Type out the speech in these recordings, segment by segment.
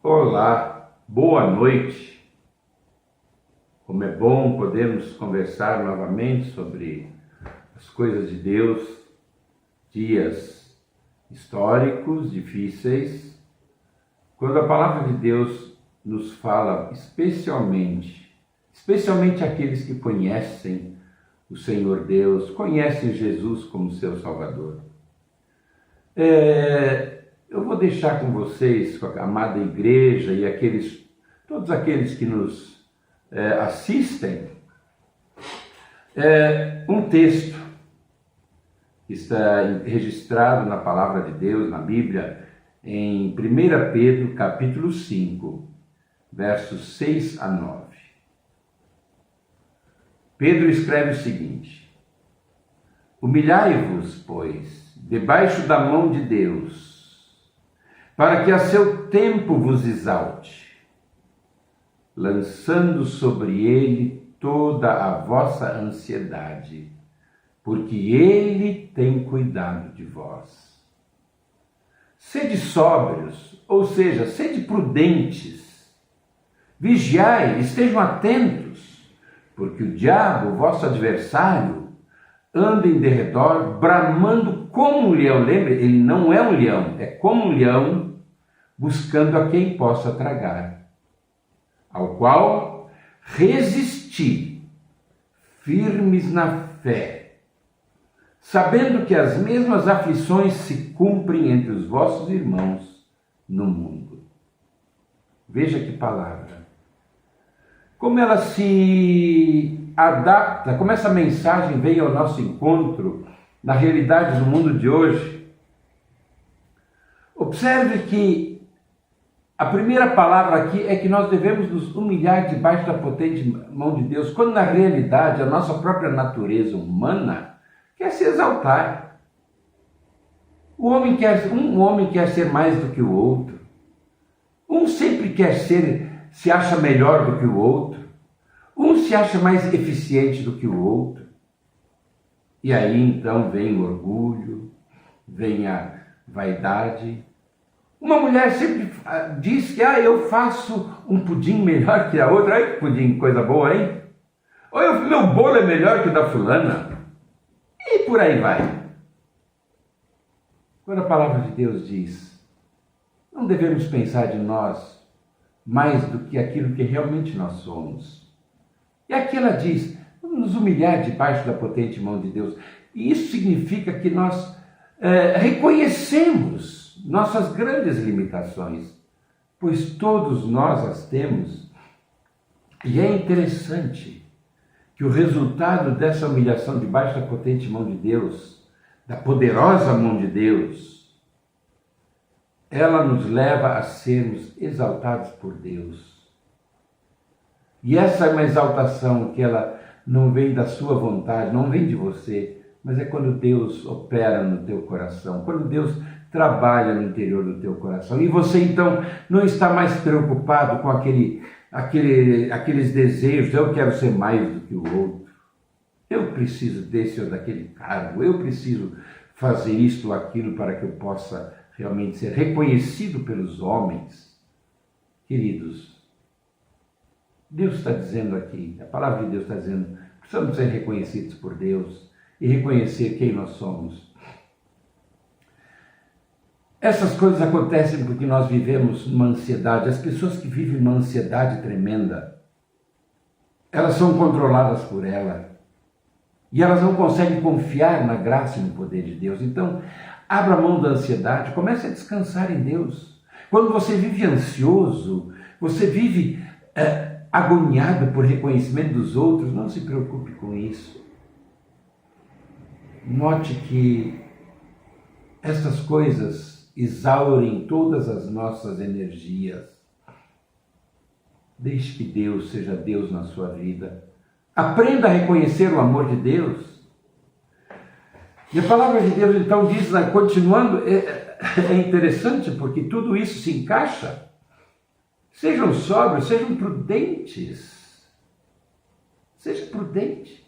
Olá, boa noite. Como é bom podermos conversar novamente sobre as coisas de Deus, dias históricos, difíceis, quando a palavra de Deus nos fala especialmente aqueles que conhecem o Senhor Deus, conhecem Jesus como seu Salvador. Eu vou deixar com vocês, com a amada igreja e todos aqueles que nos assistem, um texto que está registrado na Palavra de Deus, na Bíblia, em 1 Pedro, capítulo 5, versos 6 a 9. Pedro escreve o seguinte: humilhai-vos, pois, debaixo da mão de Deus, para que a seu tempo vos exalte, lançando sobre ele toda a vossa ansiedade, porque ele tem cuidado de vós. Sede sóbrios, ou seja, sede prudentes, vigiai, estejam atentos, porque o diabo, vosso adversário, anda em derredor, bramando como um leão. Lembre, ele não é um leão, é como um leão, buscando a quem possa tragar, ao qual resisti, firmes na fé, sabendo que as mesmas aflições se cumprem entre os vossos irmãos no mundo. Veja que palavra. Como ela se adapta, como essa mensagem vem ao nosso encontro na realidade do mundo de hoje. Observe que a primeira palavra aqui é que nós devemos nos humilhar debaixo da potente mão de Deus, quando na realidade a nossa própria natureza humana quer se exaltar. Um homem quer ser mais do que o outro. Um sempre se acha melhor do que o outro. Um se acha mais eficiente do que o outro. E aí então vem o orgulho, vem a vaidade. Uma mulher sempre diz que eu faço um pudim melhor que a outra. Ai, que pudim, coisa boa, hein? Ou meu bolo é melhor que o da fulana. E por aí vai. Quando a palavra de Deus diz, não devemos pensar de nós mais do que aquilo que realmente nós somos. E aqui ela diz, vamos nos humilhar debaixo da potente mão de Deus. E isso significa que nós reconhecemos nossas grandes limitações, pois todos nós as temos. E é interessante que o resultado dessa humilhação debaixo da potente mão de Deus, da poderosa mão de Deus, ela nos leva a sermos exaltados por Deus. E essa é uma exaltação que ela não vem da sua vontade, não vem de você, mas é quando Deus opera no teu coração, quando Deus trabalha no interior do teu coração. E você então não está mais preocupado com aqueles desejos, eu quero ser mais do que o outro, eu preciso desse ou daquele cargo, eu preciso fazer isto ou aquilo para que eu possa realmente ser reconhecido pelos homens. Queridos, Deus está dizendo aqui, a palavra de Deus está dizendo, precisamos ser reconhecidos por Deus e reconhecer quem nós somos. Essas coisas acontecem porque nós vivemos uma ansiedade. As pessoas que vivem uma ansiedade tremenda, elas são controladas por ela e elas não conseguem confiar na graça e no poder de Deus. Então, abra mão da ansiedade, comece a descansar em Deus. Quando você vive ansioso, você vive agoniado por reconhecimento dos outros, não se preocupe com isso. Note que essas coisas exaurem todas as nossas energias. Deixe que Deus seja Deus na sua vida. Aprenda a reconhecer o amor de Deus. E a palavra de Deus então diz, continuando, é interessante porque tudo isso se encaixa. Sejam sóbrios, sejam prudentes. Seja prudente.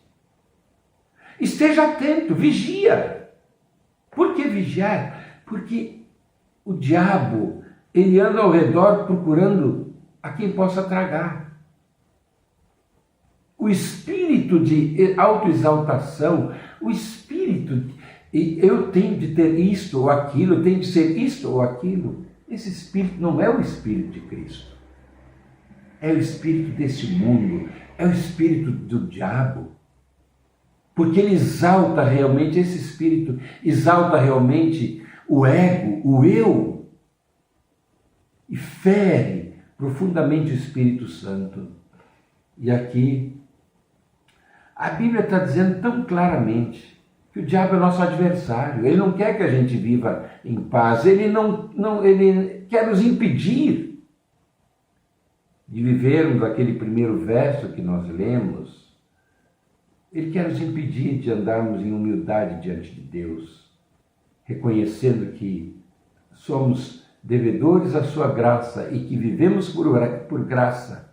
Esteja atento, vigia. Por que vigiar? Porque o diabo, ele anda ao redor procurando a quem possa tragar. O espírito de autoexaltação, o espírito, eu tenho de ter isto ou aquilo, eu tenho de ser isto ou aquilo, esse espírito não é o espírito de Cristo. É o espírito desse mundo, é o espírito do diabo. Porque ele exalta realmente, esse espírito exalta realmente o ego, o eu, e fere profundamente o Espírito Santo. E aqui, a Bíblia está dizendo tão claramente que o diabo é nosso adversário. Ele não quer que a gente viva em paz, ele ele quer nos impedir de vivermos aquele primeiro verso que nós lemos. Ele quer nos impedir de andarmos em humildade diante de Deus, reconhecendo que somos devedores à sua graça e que vivemos por graça,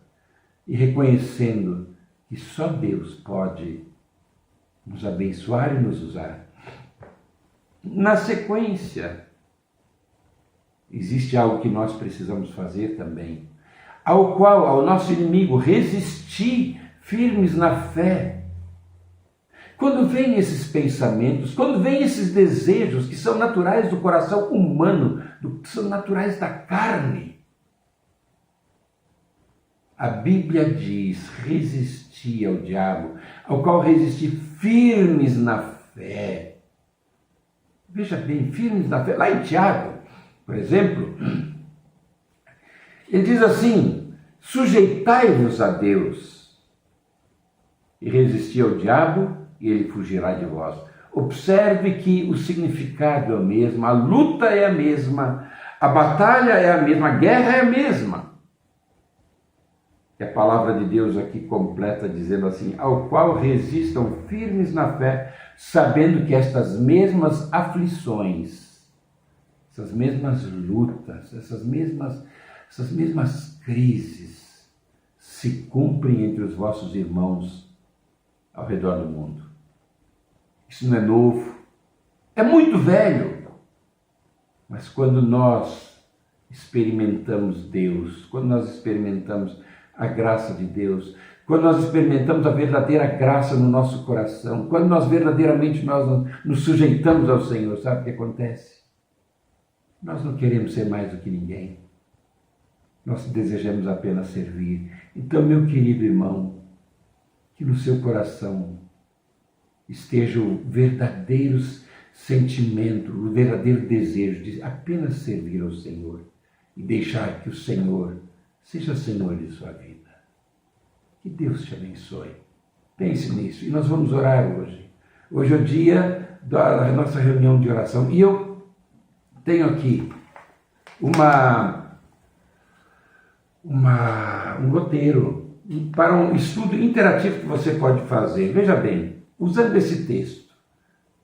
e reconhecendo que só Deus pode nos abençoar e nos usar. Na sequência, existe algo que nós precisamos fazer também, ao nosso inimigo resistir firmes na fé. Quando vêm esses pensamentos, quando vêm esses desejos que são naturais do coração humano, que são naturais da carne, a Bíblia diz: resistir ao diabo, ao qual resistir firmes na fé. Veja bem, firmes na fé. Lá em Tiago, por exemplo, ele diz assim: sujeitai-vos a Deus e resisti ao diabo, e ele fugirá de vós. Observe que o significado é o mesmo, a luta é a mesma, a batalha é a mesma, a guerra é a mesma. E a palavra de Deus aqui completa dizendo assim: ao qual resistam firmes na fé, sabendo que estas mesmas aflições, essas mesmas lutas, essas mesmas crises se cumprem entre os vossos irmãos ao redor do mundo. Isso não é novo, é muito velho, mas quando nós experimentamos Deus, quando nós experimentamos a graça de Deus, quando nós experimentamos a verdadeira graça no nosso coração, quando nós verdadeiramente nos sujeitamos ao Senhor, sabe o que acontece? Nós não queremos ser mais do que ninguém, nós desejamos apenas servir. Então, meu querido irmão, que no seu coração esteja o verdadeiro sentimento, o verdadeiro desejo de apenas servir ao Senhor e deixar que o Senhor seja Senhor de sua vida. Que Deus te abençoe. Pense nisso. E nós vamos orar hoje. Hoje é o dia da nossa reunião de oração. E eu tenho aqui um roteiro para um estudo interativo que você pode fazer. Veja bem, usando esse texto,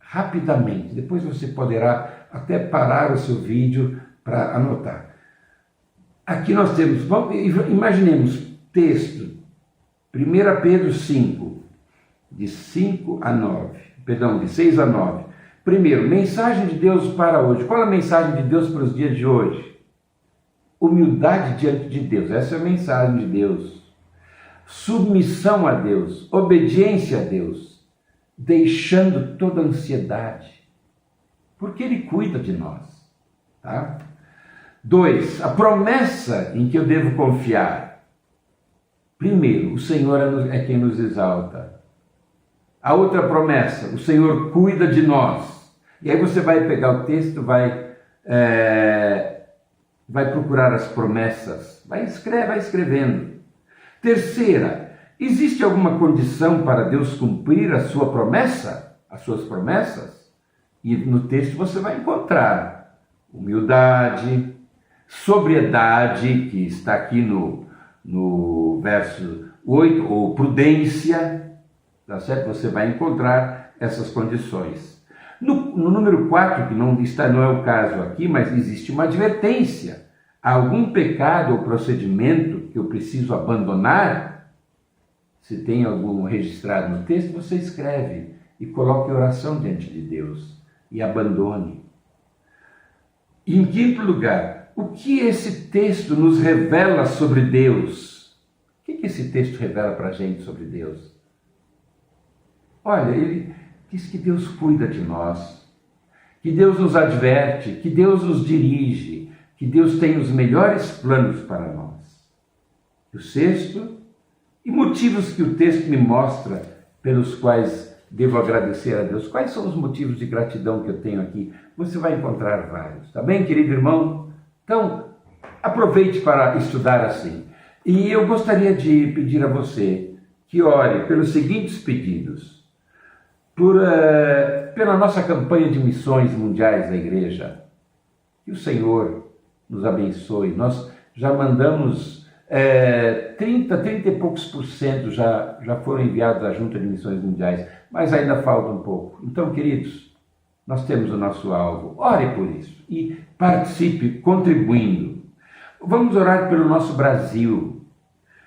rapidamente, depois você poderá até parar o seu vídeo para anotar. Aqui nós temos, imaginemos texto, 1 Pedro 5, de 6 a 9. Primeiro, mensagem de Deus para hoje. Qual é a mensagem de Deus para os dias de hoje? Humildade diante de Deus, essa é a mensagem de Deus. Submissão a Deus, obediência a Deus, deixando toda ansiedade, porque Ele cuida de nós. Tá? 2, a promessa em que eu devo confiar. Primeiro, o Senhor é quem nos exalta. A outra promessa, o Senhor cuida de nós. E aí você vai pegar o texto, vai procurar as promessas, vai escrevendo. Terceira, existe alguma condição para Deus cumprir a sua promessa, as suas promessas? E no texto você vai encontrar humildade, sobriedade, que está aqui no verso 8, ou prudência, tá certo? Você vai encontrar essas condições. No número 4, que não é o caso aqui, mas existe uma advertência. Há algum pecado ou procedimento que eu preciso abandonar? Se tem algum registrado no texto, você escreve e coloque oração diante de Deus e abandone. E em quinto lugar, o que esse texto nos revela sobre Deus? O que esse texto revela para a gente sobre Deus? Olha, ele diz que Deus cuida de nós, que Deus nos adverte, que Deus nos dirige, que Deus tem os melhores planos para nós. E o sexto, e motivos que o texto me mostra pelos quais devo agradecer a Deus. Quais são os motivos de gratidão que eu tenho aqui? Você vai encontrar vários, tá bem, querido irmão? Então, aproveite para estudar assim. E eu gostaria de pedir a você que ore pelos seguintes pedidos. Pela nossa campanha de missões mundiais da igreja. Que o Senhor nos abençoe. Nós já mandamos 30 e poucos por cento já foram enviados à Junta de Missões Mundiais, mas ainda falta um pouco. Então, queridos, nós temos o nosso alvo. Ore por isso e participe contribuindo. Vamos orar pelo nosso Brasil,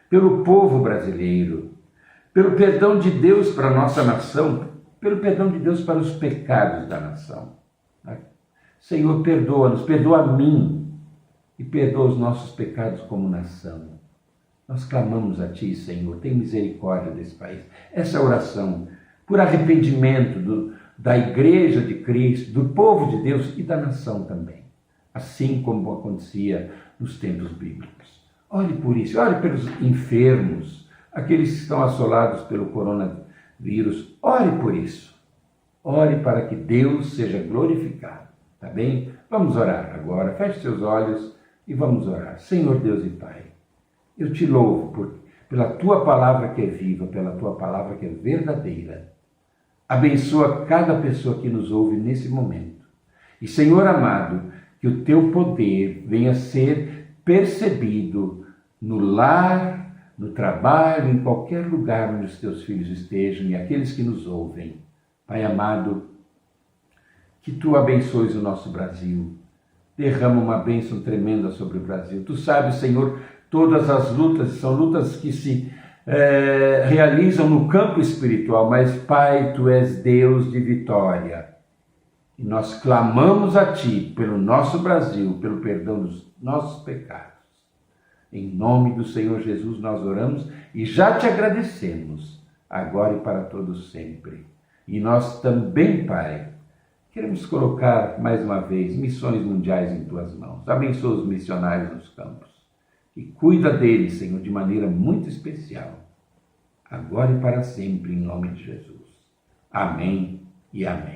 pelo povo brasileiro, pelo perdão de Deus para a nossa nação, pelo perdão de Deus para os pecados da nação. Senhor, perdoa-nos, perdoa a mim e perdoa os nossos pecados como nação. Nós clamamos a Ti, Senhor, tem misericórdia desse país. Essa oração por arrependimento da Igreja de Cristo, do povo de Deus e da nação também, assim como acontecia nos tempos bíblicos. Ore por isso, ore pelos enfermos, aqueles que estão assolados pelo coronavírus, ore por isso. Ore para que Deus seja glorificado, tá bem? Vamos orar agora, feche seus olhos e vamos orar. Senhor Deus e Pai, eu te louvo pela Tua palavra que é viva, pela Tua palavra que é verdadeira. Abençoa cada pessoa que nos ouve nesse momento. E, Senhor amado, que o Teu poder venha ser percebido no lar, no trabalho, em qualquer lugar onde os Teus filhos estejam e aqueles que nos ouvem. Pai amado, que Tu abençoes o nosso Brasil. Derrama uma bênção tremenda sobre o Brasil. Tu sabes, Senhor, todas as lutas, são lutas que se realizam no campo espiritual, mas, Pai, Tu és Deus de vitória. E nós clamamos a Ti pelo nosso Brasil, pelo perdão dos nossos pecados. Em nome do Senhor Jesus nós oramos e já Te agradecemos, agora e para todos sempre. E nós também, Pai, queremos colocar mais uma vez missões mundiais em Tuas mãos. Abençoa os missionários nos campos. E cuida deles, Senhor, de maneira muito especial, agora e para sempre, em nome de Jesus. Amém e amém.